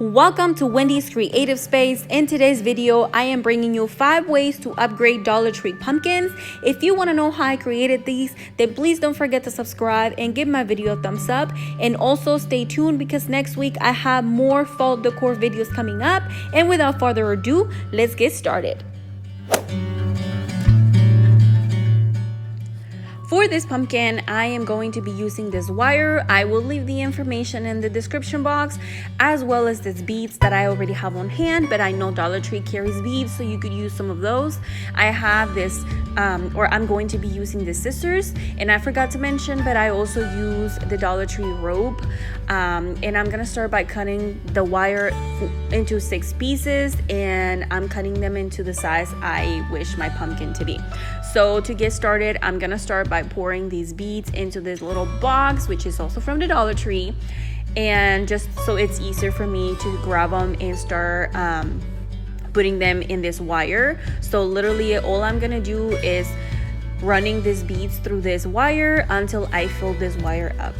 Welcome to Wendy's Creative Space. In today's video, I am bringing you 5 ways to upgrade Dollar Tree pumpkins. If you want to know how I created these, then please don't forget to subscribe and give my video a thumbs up. And also stay tuned because next week I have more fall decor videos coming up. And without further ado, let's get started. For this pumpkin, I am going to be using this wire. I will leave the information in the description box, as well as these beads that I already have on hand, but I know Dollar Tree carries beads, so you could use some of those. I have this, I'm going to be using the scissors, and I forgot to mention, but I also use the Dollar Tree rope, and I'm gonna start by cutting the wire into 6 pieces, and I'm cutting them into the size I wish my pumpkin to be. So to get started, I'm gonna start by pouring these beads into this little box, which is also from the Dollar Tree, and just so it's easier for me to grab them and start putting them in this wire. So literally all I'm gonna do is running these beads through this wire until I fill this wire up.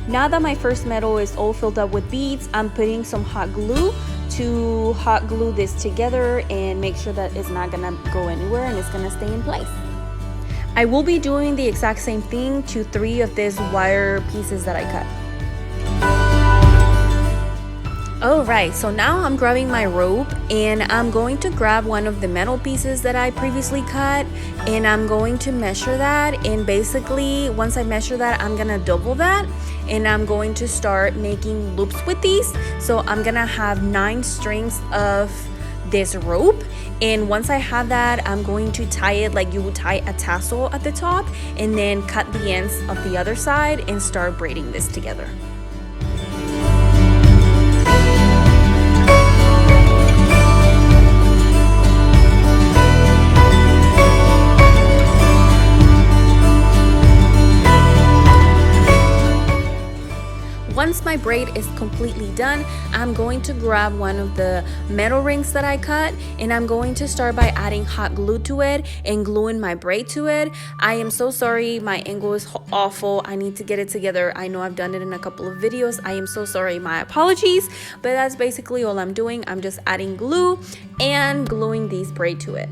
Now that my first metal is all filled up with beads, I'm putting some hot glue to hot glue this together and make sure that it's not gonna go anywhere and it's gonna stay in place. I will be doing the exact same thing to 3 of these wire pieces that I cut. Alright, so now I'm grabbing my rope and I'm going to grab one of the metal pieces that I previously cut, and I'm going to measure that, and basically once I measure that, I'm gonna double that and I'm going to start making loops with these. So I'm gonna have 9 strings of this rope, and once I have that, I'm going to tie it like you would tie a tassel at the top, and then cut the ends of the other side and start braiding this together. Once my braid is completely done, I'm going to grab one of the metal rings that I cut, and I'm going to start by adding hot glue to it and gluing my braid to it. I am so sorry, my angle is awful. I need to get it together. I know I've done it in a couple of videos. I am so sorry, my apologies, but that's basically all I'm doing. I'm just adding glue and gluing these braid to it.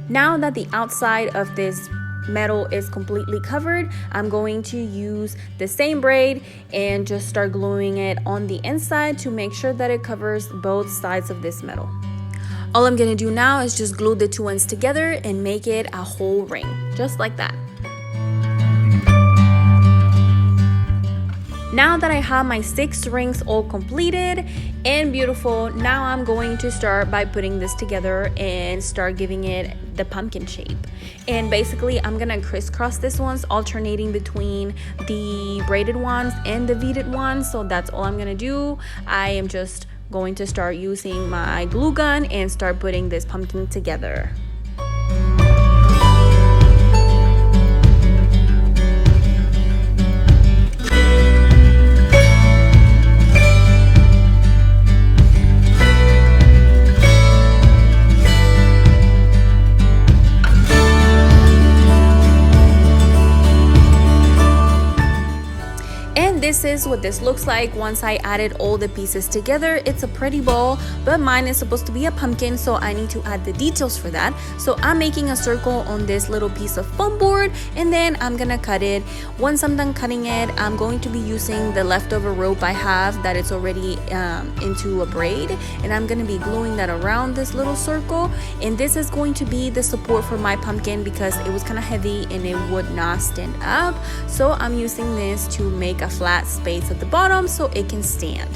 Now that the outside of this metal is completely covered, I'm going to use the same braid and just start gluing it on the inside to make sure that it covers both sides of this metal. All I'm gonna do now is just glue the 2 ends together and make it a whole ring, just like that. Now that I have my 6 rings all completed and beautiful, now I'm going to start by putting this together and start giving it the pumpkin shape. And basically I'm gonna crisscross this ones, alternating between the braided ones and the beaded ones. So that's all I'm gonna do. I am just going to start using my glue gun and start putting this pumpkin together. This is what this looks like once I added all the pieces together. It's a pretty ball, but mine is supposed to be a pumpkin, so I need to add the details for that. So I'm making a circle on this little piece of foam board, and then I'm gonna cut it. Once I'm done cutting it, I'm going to be using the leftover rope I have that it's already into a braid, and I'm gonna be gluing that around this little circle. And this is going to be the support for my pumpkin because it was kind of heavy and it would not stand up. So I'm using this to make a flat space at the bottom so it can stand.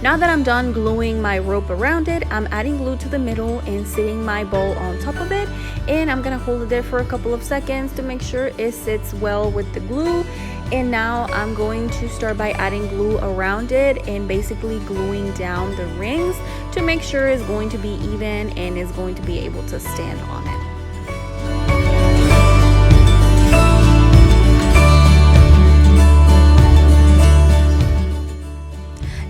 Now that I'm done gluing my rope around it, I'm adding glue to the middle and sitting my bowl on top of it, and I'm gonna hold it there for a couple of seconds to make sure it sits well with the glue. And now I'm going to start by adding glue around it and basically gluing down the rings to make sure it's going to be even and is going to be able to stand on it.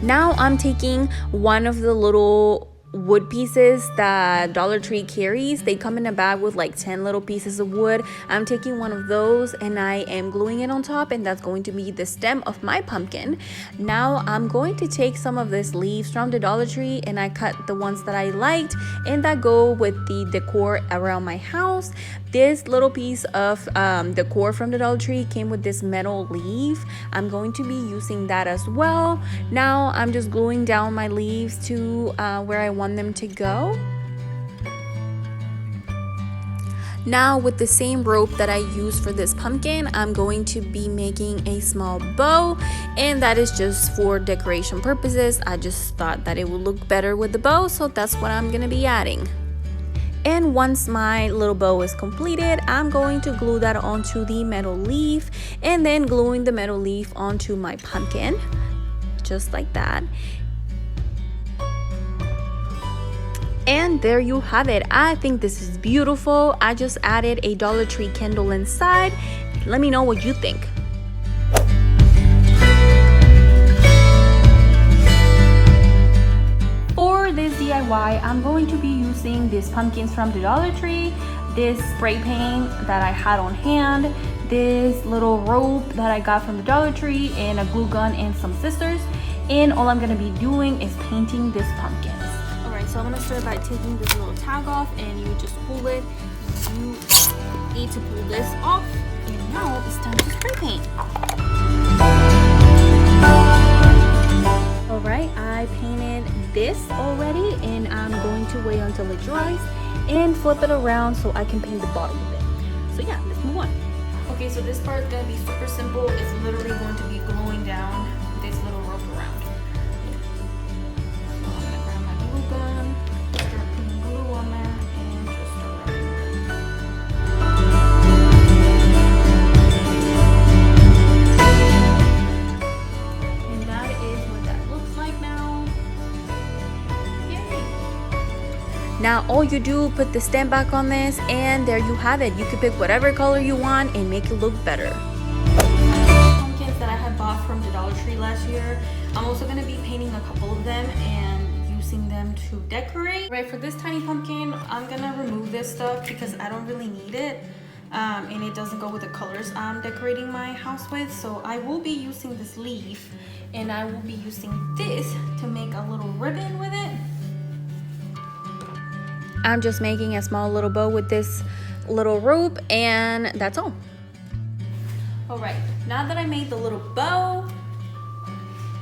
Now I'm taking one of the little wood pieces that Dollar Tree carries. They come in a bag with like 10 little pieces of wood. I'm taking one of those and I am gluing it on top, and that's going to be the stem of my pumpkin. Now I'm going to take some of these leaves from the Dollar Tree, and I cut the ones that I liked and that go with the decor around my house. This little piece of decor from the Dollar Tree came with this metal leaf. I'm going to be using that as well. Now I'm just gluing down my leaves to where I want them to go. Now with the same rope that I used for this pumpkin, I'm going to be making a small bow, and that is just for decoration purposes. I just thought that it would look better with the bow, so that's what I'm gonna be adding. And once my little bow is completed, I'm going to glue that onto the metal leaf, and then gluing the metal leaf onto my pumpkin, just like that. And there you have it. I think this is beautiful. I just added a Dollar Tree candle inside. Let me know what you think. For this DIY, I'm going to be using these pumpkins from the Dollar Tree, this spray paint that I had on hand, this little rope that I got from the Dollar Tree, and a glue gun and some scissors. And all I'm gonna be doing is painting these pumpkins. So I'm gonna start by taking this little tag off, and you just pull it. You need to pull this off, and now it's time to spray paint. Alright, I painted this already, and I'm going to wait until it dries and flip it around so I can paint the bottom of it. So yeah, let's move on. Okay, so this part is gonna be super simple. It's literally going to be gluing down this little rope around. Now all you do, put the stem back on this, and there you have it. You can pick whatever color you want and make it look better. Pumpkins that I had bought from the Dollar Tree last year, I'm also going to be painting a couple of them and using them to decorate. Right, for this tiny pumpkin, I'm going to remove this stuff because I don't really need it. And it doesn't go with the colors I'm decorating my house with. So I will be using this leaf, and I will be using this to make a little ribbon with it. I'm just making a small little bow with this little rope, and that's all. Alright, now that I made the little bow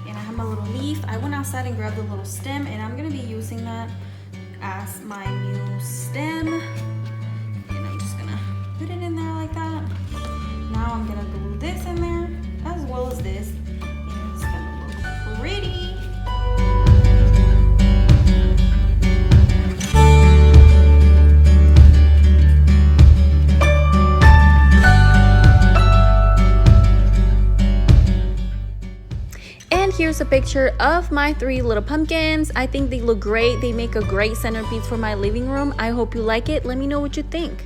and I have my little leaf, I went outside and grabbed the little stem, and I'm going to be using that as my new stem. And I'm just going to put it in there like that. Now I'm going to glue this in there as well as this, and it's going to look pretty. Here's a picture of my 3 little pumpkins. I think they look great. They make a great centerpiece for my living room. I hope you like it. Let me know what you think.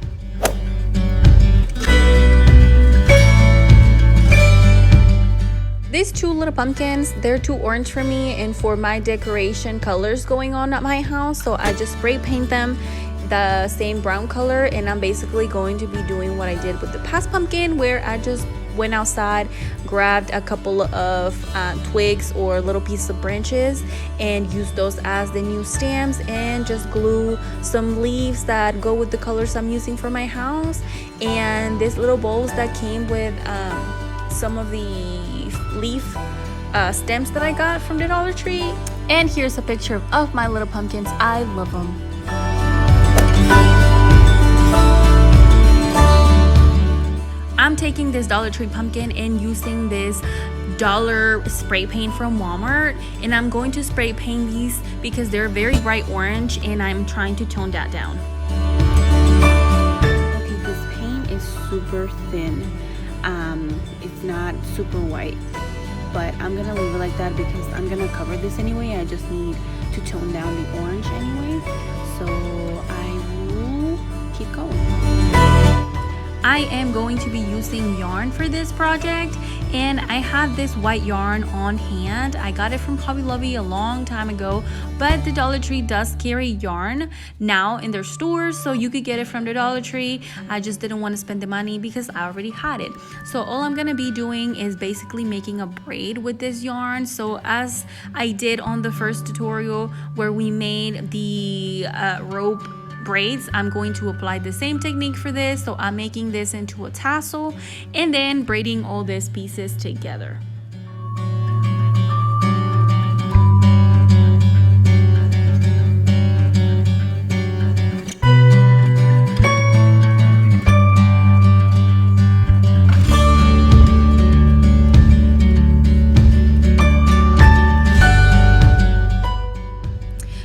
These 2 little pumpkins, they're too orange for me and for my decoration colors going on at my house, so I just spray paint them the same brown color, and I'm basically going to be doing what I did with the past pumpkin, where I just went outside, grabbed a couple of twigs or little pieces of branches and used those as the new stems, and just glue some leaves that go with the colors I'm using for my house, and these little bowls that came with some of the leaf stems that I got from the Dollar Tree. And here's a picture of my little pumpkins. I love them. I'm taking this Dollar Tree pumpkin and using this dollar spray paint from Walmart, and I'm going to spray paint these because they're very bright orange, and I'm trying to tone that down. Okay, this paint is super thin. It's not super white, but I'm gonna leave it like that because I'm gonna cover this anyway. I just need to tone down the orange anyway, so I will keep going. I am going to be using yarn for this project, and I have this white yarn on hand. I got it from Hobby Lobby a long time ago, but the Dollar Tree does carry yarn now in their stores, so you could get it from the Dollar Tree. I just didn't want to spend the money because I already had it. So all I'm gonna be doing is basically making a braid with this yarn. So as I did on the first tutorial where we made the rope braids, I'm going to apply the same technique for this. So I'm making this into a tassel and then braiding all these pieces together.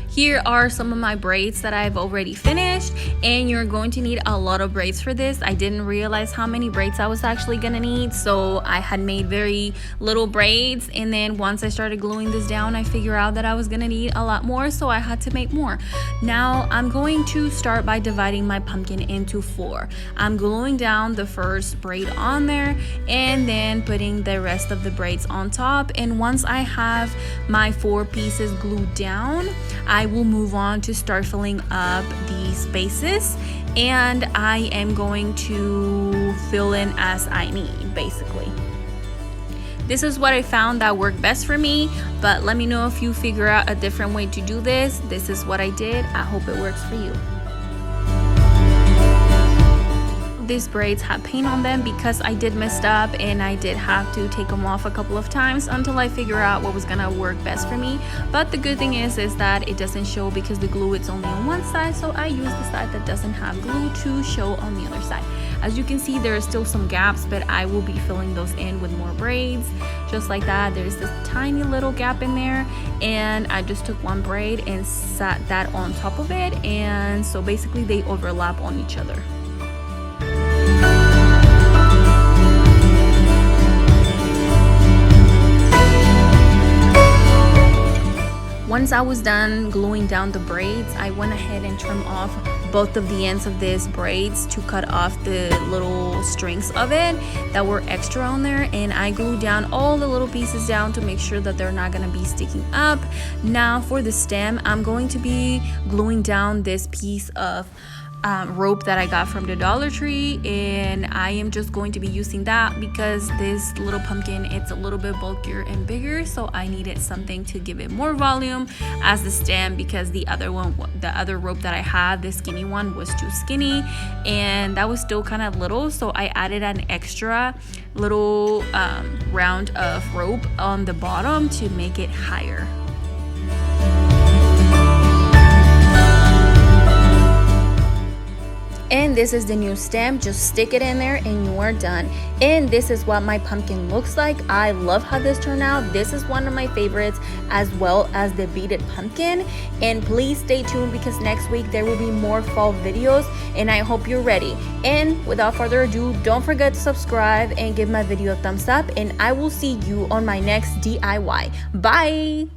Here are some of my braids that I've already finished, and you're going to need a lot of braids for this. I didn't realize how many braids I was actually gonna need, so I had made very little braids, and then once I started gluing this down, I figured out that I was gonna need a lot more, so I had to make more. Now I'm going to start by dividing my pumpkin into 4. I'm gluing down the first braid on there and then putting the rest of the braids on top, and once I have my 4 pieces glued down, I will move on to start filling up the spaces, and I am going to fill in as I need, basically. This is what I found that worked best for me, but let me know if you figure out a different way to do this. This is what I did. I hope it works for you. These braids have paint on them because I did mess up, and I did have to take them off a couple of times until I figure out what was gonna work best for me. But the good thing is that it doesn't show because the glue is only on one side, so I use the side that doesn't have glue to show on the other side. As you can see, there are still some gaps, but I will be filling those in with more braids. Just like that, there's this tiny little gap in there, and I just took one braid and sat that on top of it, and so basically they overlap on each other. Once I was done gluing down the braids, I went ahead and trimmed off both of the ends of these braids to cut off the little strings of it that were extra on there, and I glued down all the little pieces down to make sure that they're not going to be sticking up. Now for the stem, I'm going to be gluing down this piece of rope that I got from the Dollar Tree, and I am just going to be using that because this little pumpkin, it's a little bit bulkier and bigger, so I needed something to give it more volume as the stem, because the other rope that I had, the skinny one, was too skinny and that was still kind of little, so I added an extra little round of rope on the bottom to make it higher. And this is the new stem. Just stick it in there and you are done. And this is what my pumpkin looks like. I love how this turned out. This is one of my favorites, as well as the beaded pumpkin. And please stay tuned because next week there will be more fall videos, and I hope you're ready. And without further ado, don't forget to subscribe and give my video a thumbs up, and I will see you on my next DIY. Bye.